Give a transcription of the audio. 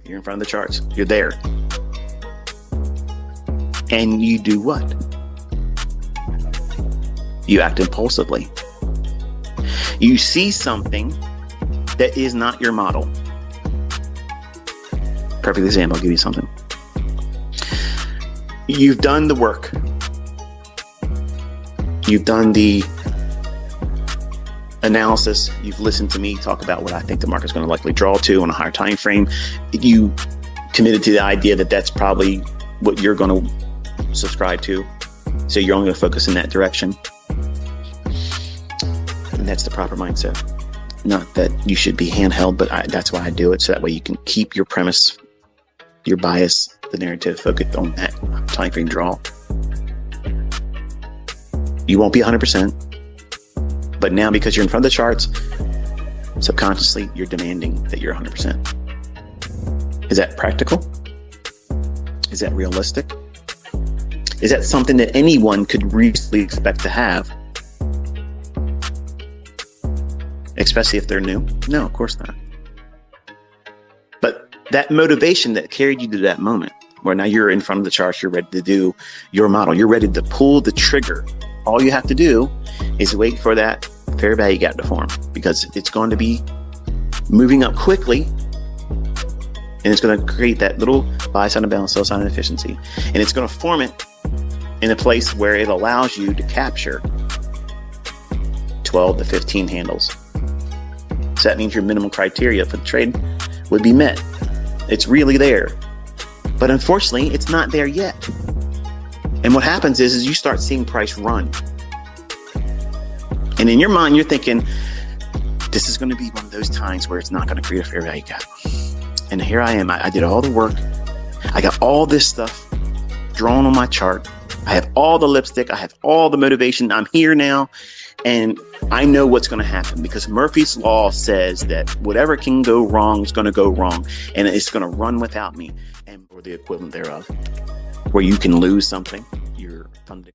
You're in front of the charts. You're there. And you do what? You act impulsively. You see something that is not your model. Perfect example. I'll give you something. You've done the work. You've done the analysis. You've listened to me talk about what I think the market's going to likely draw to on a higher time frame. You committed to the idea that that's probably what you're going to subscribe to. So you're only going to focus in that direction. And that's the proper mindset. Not that you should be handheld, but that's why I do it. So that way you can keep your premise, your bias, the narrative focused on that time frame draw. You won't be 100%, but now because you're in front of the charts, subconsciously you're demanding that you're 100%. Is that practical? Is that realistic? Is that something that anyone could reasonably expect to have? Especially if they're new? No, of course not. But that motivation that carried you to that moment, where now you're in front of the charts, you're ready to do your model, you're ready to pull the trigger. All you have to do is wait for that fair value gap to form, because it's going to be moving up quickly, and it's going to create that little buy side imbalance, sell side inefficiency, and it's going to form it in a place where it allows you to capture 12 to 15 handles. So that means your minimum criteria for the trade would be met. It's really there. But unfortunately, it's not there yet. And what happens is you start seeing price run. And in your mind, you're thinking, this is going to be one of those times where it's not going to create a fair value gap. And here I am. I did all the work. I got all this stuff drawn on my chart. I have all the lipstick. I have all the motivation. I'm here now. And I know what's going to happen, because Murphy's Law says that whatever can go wrong is going to go wrong, and it's going to run without me, and or the equivalent thereof, where you can lose something. You're funded.